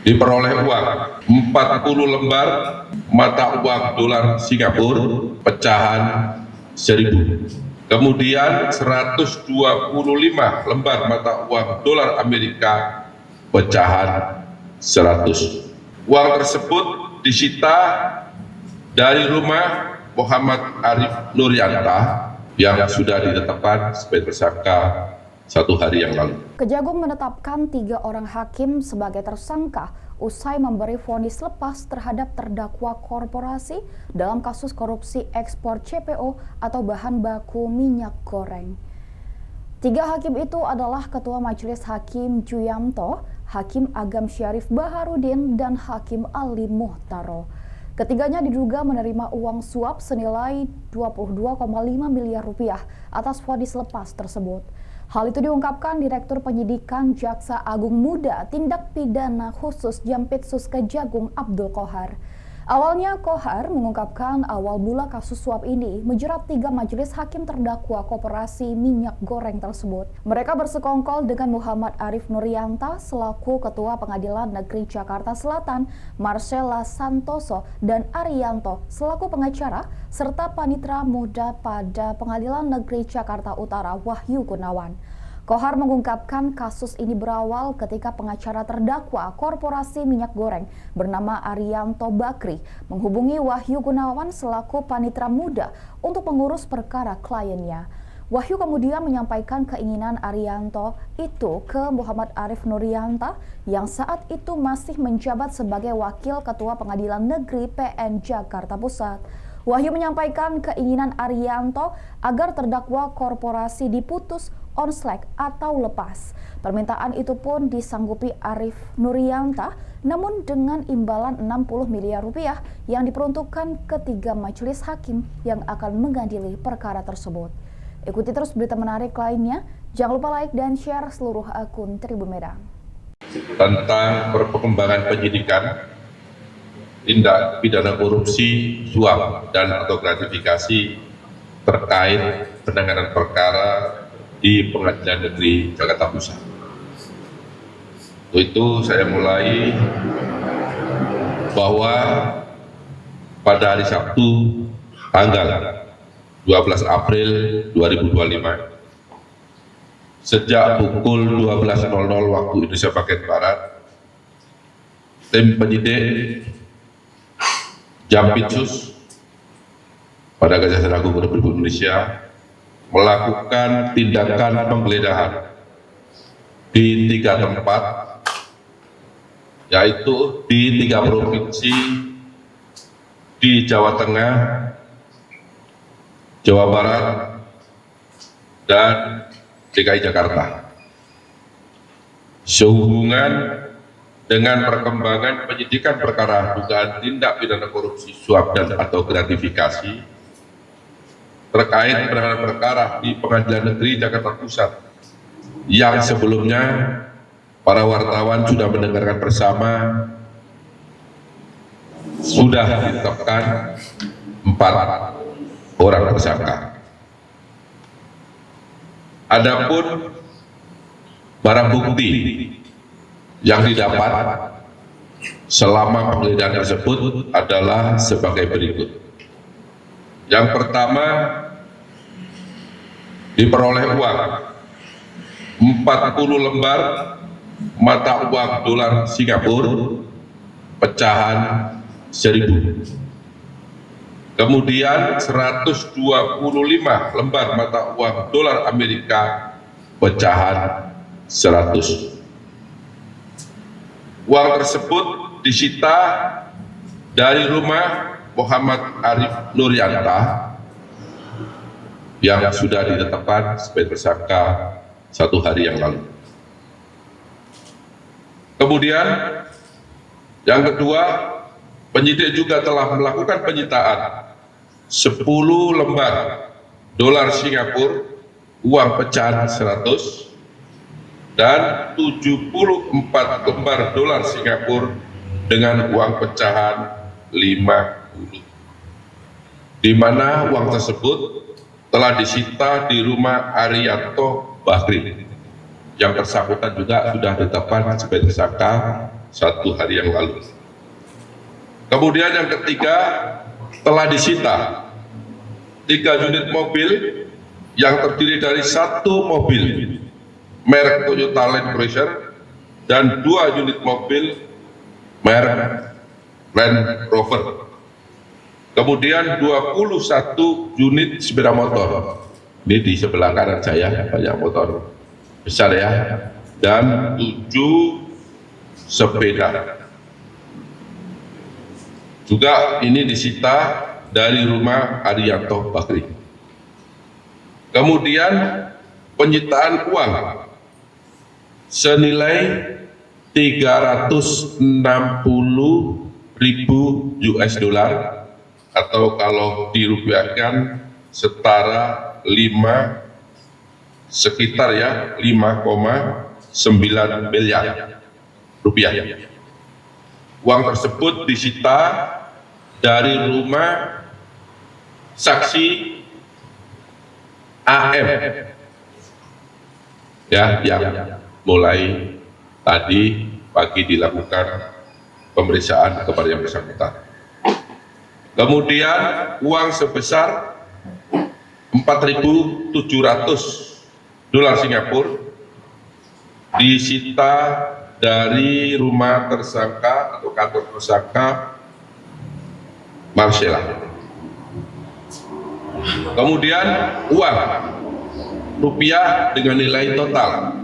diperoleh uang 40 lembar mata uang dolar Singapura pecahan 1.000. Kemudian 125 lembar mata uang dolar Amerika pecahan 100. Uang tersebut disita dari rumah Muhammad Arif Nuryanta yang sudah ditetapkan sebagai tersangka 1 hari yang lalu. Kejagung menetapkan 3 orang hakim sebagai tersangka usai memberi vonis lepas terhadap terdakwa korporasi dalam kasus korupsi ekspor CPO atau bahan baku minyak goreng. 3 hakim itu adalah Ketua Majelis Hakim Juyamto, Hakim Agam Syarif Baharudin, dan Hakim Ali Muhtaro. Ketiganya diduga menerima uang suap senilai 22,5 miliar rupiah atas vonis lepas tersebut. Hal itu diungkapkan Direktur Penyidikan Jaksa Agung Muda Tindak Pidana Khusus Jampitsus Kejagung Abdul Qohar. Awalnya Qohar mengungkapkan awal mula kasus suap ini menjerat 3 majelis hakim terdakwa koperasi minyak goreng tersebut. Mereka bersekongkol dengan Muhammad Arif Nuryanta selaku Ketua Pengadilan Negeri Jakarta Selatan, Marcella Santoso dan Arianto selaku pengacara, serta panitera muda pada Pengadilan Negeri Jakarta Utara Wahyu Gunawan. Qohar mengungkapkan kasus ini berawal ketika pengacara terdakwa korporasi minyak goreng bernama Arianto Bakri menghubungi Wahyu Gunawan selaku panitera muda untuk mengurus perkara kliennya. Wahyu kemudian menyampaikan keinginan Arianto itu ke Muhammad Arif Nuryanta yang saat itu masih menjabat sebagai Wakil Ketua Pengadilan Negeri PN Jakarta Pusat. Wahyu menyampaikan keinginan Arianto agar terdakwa korporasi diputus onsleg atau lepas. Permintaan itu pun disanggupi Arif Nuryanta, namun dengan imbalan 60 miliar rupiah yang diperuntukkan ke 3 majelis hakim yang akan mengadili perkara tersebut. Ikuti terus berita menarik lainnya. Jangan lupa like dan share seluruh akun Tribun Medan. Tentang perkembangan penyidikan tindak pidana korupsi, suap, dan atau gratifikasi terkait penanganan perkara di Pengadilan Negeri Jakarta Pusat. Untuk itu saya mulai bahwa pada hari Sabtu tanggal 12 April 2025 sejak pukul 12.00 waktu Indonesia bagian Barat, tim penyidik Jampitsus pada Kejaksaan Agung Republik Indonesia melakukan tindakan penggeledahan di 3 tempat, yaitu di 3 provinsi di Jawa Tengah, Jawa Barat, dan DKI Jakarta. Sehubungan dengan perkembangan penyidikan perkara dugaan tindak pidana korupsi, suap, dan atau gratifikasi terkait penanganan perkara di Pengadilan Negeri Jakarta Pusat yang sebelumnya para wartawan sudah mendengarkan bersama, sudah ditetapkan 4 orang tersangka. Adapun barang bukti yang didapat selama penggeledahan tersebut adalah sebagai berikut. Yang pertama, diperoleh uang 40 lembar mata uang dolar Singapura pecahan 1.000. Kemudian 125 lembar mata uang dolar Amerika pecahan 100. Uang tersebut disita dari rumah Muhammad Arif Nuryanta yang sudah ditetapkan sebagai tersangka 1 hari yang lalu. Kemudian yang kedua, penyidik juga telah melakukan penyitaan 10 lembar dolar Singapura uang pecahan 100 dan 74 lembar dolar Singapura dengan uang pecahan 50, di mana uang tersebut telah disita di rumah Arianto Bakri yang bersangkutan juga sudah ditetapkan sebagai tersangka 1 hari yang lalu. Kemudian yang ketiga, telah disita 3 unit mobil yang terdiri dari 1 mobil merek Toyota Land Cruiser dan 2 unit mobil merek Land Rover. Kemudian 21 unit sepeda motor. Ini di sebelah kanan saya, banyak motor besar ya. Dan 7 sepeda. Juga ini disita dari rumah Arianto Bakri. Kemudian penyitaan uang senilai 360.000 US dollar atau kalau dirupiahkan setara 5,9 miliar rupiah. Uang tersebut disita dari rumah saksi AM ya, yang mulai tadi pagi dilakukan pemeriksaan kepada yang bersangkutan. Kemudian uang sebesar 4.700 dolar Singapura disita dari rumah tersangka atau kantor tersangka Marcella. Kemudian uang rupiah dengan nilai total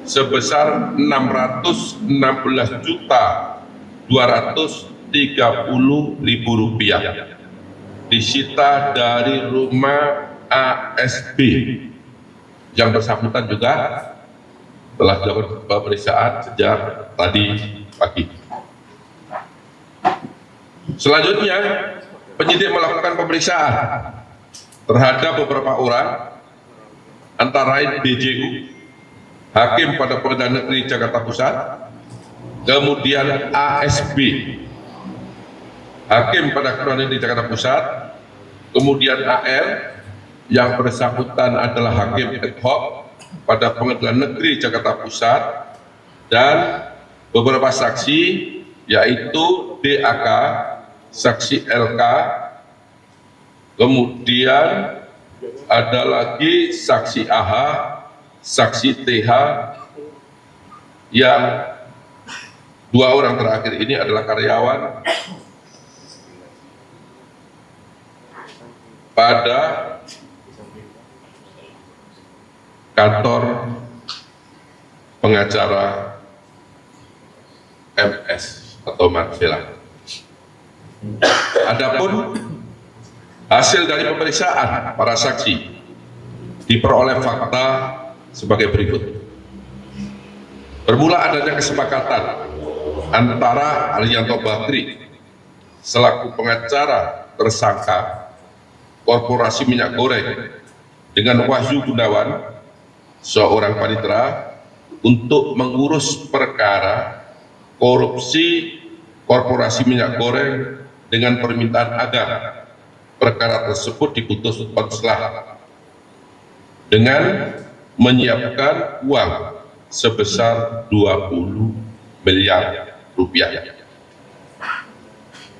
sebesar 616.230.000 rupiah disita dari rumah ASB. Yang bersangkutan juga telah dilakukan pemeriksaan sejak tadi pagi. Selanjutnya, penyidik melakukan pemeriksaan terhadap beberapa orang, antara lain BJU, Hakim pada Pengadilan Negeri Jakarta Pusat, kemudian ASB, Hakim pada Pengadilan Negeri Jakarta Pusat, kemudian AL, yang bersangkutan adalah Hakim ad hoc pada Pengadilan Negeri Jakarta Pusat, dan beberapa saksi yaitu DAK, saksi LK, kemudian ada lagi saksi AH, saksi TH, yang 2 orang terakhir ini adalah karyawan pada kantor pengacara MS atau Marcella. Adapun hasil dari pemeriksaan para saksi diperoleh fakta sebagai berikut. Bermula adanya kesepakatan antara Arianto Bakri selaku pengacara tersangka Korporasi Minyak Goreng dengan Wahyu Gunawan, seorang panitera, untuk mengurus perkara korupsi Korporasi Minyak Goreng dengan permintaan agar perkara tersebut diputus konslah dengan menyiapkan uang sebesar 20 miliar rupiah.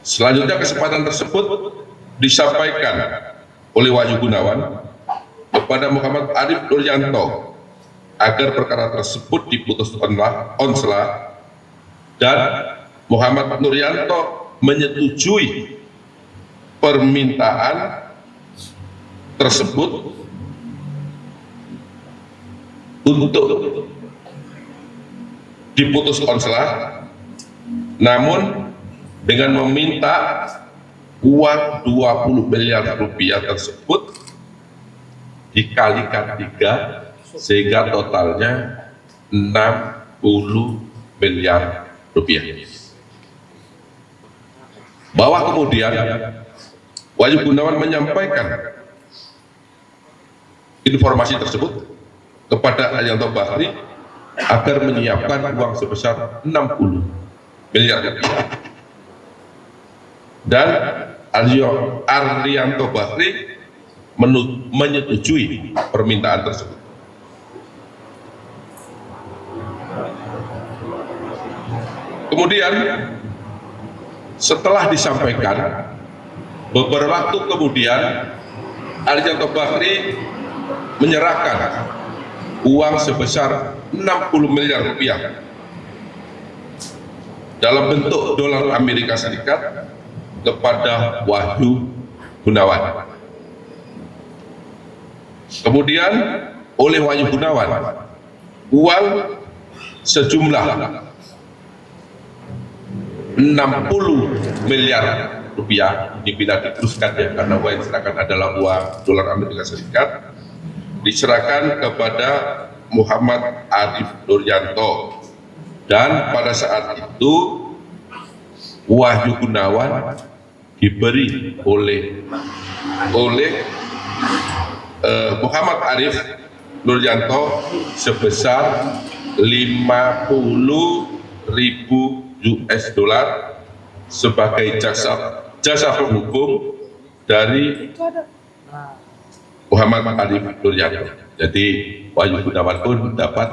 Selanjutnya kesempatan tersebut disampaikan oleh Wahyu Gunawan kepada Muhammad Arif Nuryanto agar perkara tersebut diputus konslah, dan Muhammad Nuryanto menyetujui permintaan tersebut untuk diputus konslah, namun dengan meminta uang 20 miliar rupiah tersebut dikalikan 3 sehingga totalnya 60 miliar rupiah. Bahwa kemudian Wahyu Gunawan menyampaikan informasi tersebut kepada Arianto Bakri agar menyiapkan uang sebesar 60 miliar rupiah, dan Arianto Bakri menyetujui permintaan tersebut. Kemudian setelah disampaikan, beberapa waktu kemudian Arjanto Bakri menyerahkan uang sebesar 60 miliar rupiah dalam bentuk dolar Amerika Serikat kepada Wahyu Gunawan. Kemudian oleh Wahyu Gunawan uang sejumlah 60 miliar rupiah ini bila diteruskan ya, karena uang yang diserahkan adalah uang dolar Amerika Serikat, diserahkan kepada Muhammad Arif Nuryanto, dan pada saat itu Wahyu Gunawan diberi oleh Muhammad Arif Nuryanto sebesar 50.000 US dollar sebagai jasa penghukum dari Muhammad Arif Nuryanto. Jadi Wahyu Gunawan pun dapat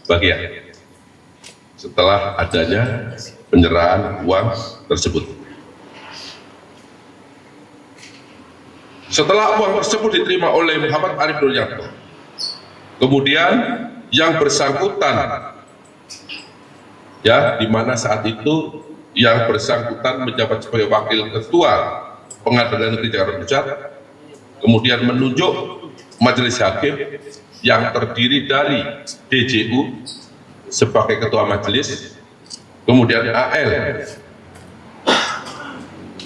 bagian setelah adanya penyerahan uang tersebut. Setelah uang tersebut diterima oleh Muhammad Arif Nuryanto, kemudian yang bersangkutan, ya, di mana saat itu yang bersangkutan menjabat sebagai wakil ketua Pengadilan Negeri Jakarta Pusat, kemudian menunjuk majelis hakim yang terdiri dari DJU sebagai ketua majelis, kemudian AL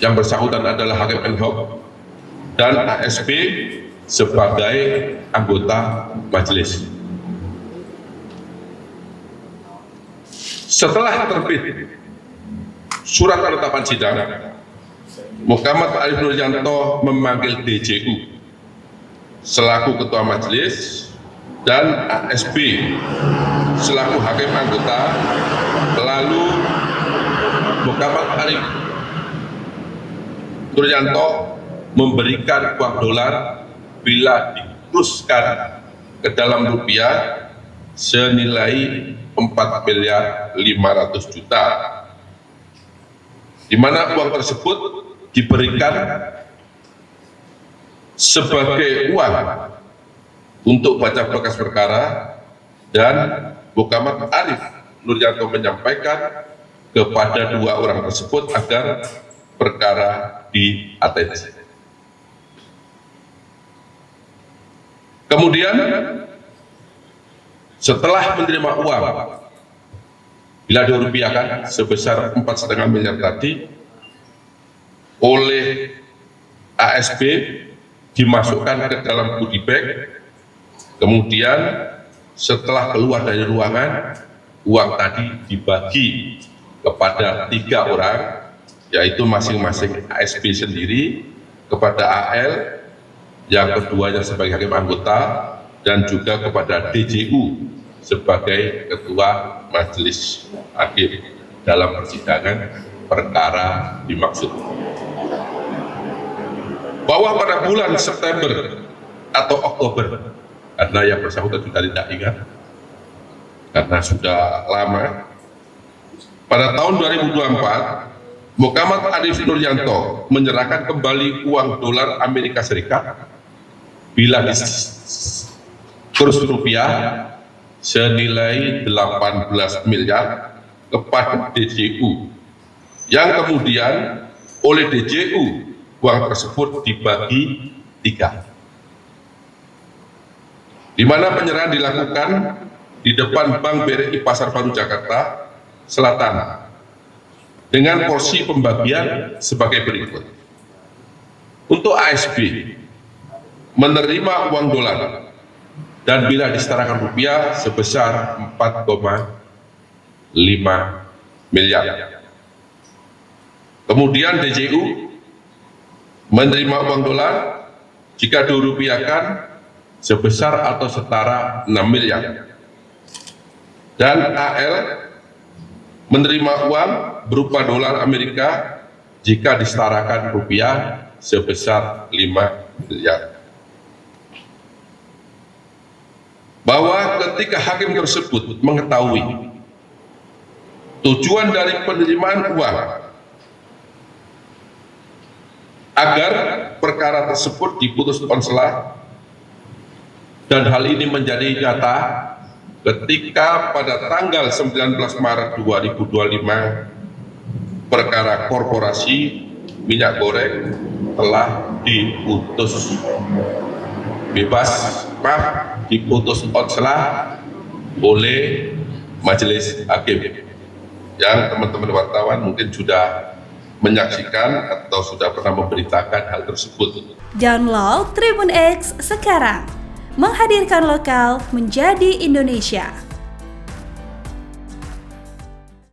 yang bersangkutan adalah hakim ad hoc, dan ASB sebagai anggota majelis. Setelah terbit surat penetapan sidang, Muhammad Arif Nuryanto memanggil DJU selaku ketua majelis dan ASB selaku hakim anggota. Lalu Muhammad Arif Nuryanto memberikan uang dolar bila dikurskan ke dalam rupiah senilai 4.500.000.000, di mana uang tersebut diberikan sebagai uang untuk baca berkas perkara, dan Muhammad Arif Nuryanto menyampaikan kepada dua orang tersebut agar perkara di-atensi. Kemudian setelah menerima uang bila dirupiahkan sebesar 4,5 miliar tadi oleh ASB, dimasukkan ke dalam goodie bag. Kemudian setelah keluar dari ruangan, uang tadi dibagi kepada 3 orang, yaitu masing-masing ASB sendiri, kepada AL yang keduanya sebagai hakim anggota, dan juga kepada DJU sebagai ketua majelis hakim dalam persidangan perkara dimaksud. Bahwa pada bulan September atau Oktober, karena yang bersangkutan juga tidak ingat karena sudah lama, pada tahun 2024 Muhammad Arif Nuryanto menyerahkan kembali uang dolar Amerika Serikat bila kurs rupiah senilai 18 miliar kepada DJU, yang kemudian oleh DJU uang tersebut dibagi 3, di mana penyerahan dilakukan di depan Bank BRI Pasar Baru Jakarta Selatan dengan porsi pembagian sebagai berikut. Untuk ASB menerima uang dolar dan bila disetarakan rupiah sebesar 4,5 miliar. Kemudian DJU menerima uang dolar jika dirupiahkan sebesar atau setara 6 miliar. Dan AL menerima uang berupa dolar Amerika jika disetarakan rupiah sebesar 5 miliar. Bahwa ketika hakim tersebut mengetahui Tujuan dari penerimaan uang agar perkara tersebut diputus konselat, dan hal ini menjadi nyata ketika pada tanggal 19 Maret 2025 perkara korporasi minyak goreng telah diputus diputus konselat oleh majelis hakim, yang teman-teman wartawan mungkin sudah menyaksikan atau sudah pernah memberitakan hal tersebut. Download Tribun X sekarang, menghadirkan lokal menjadi Indonesia.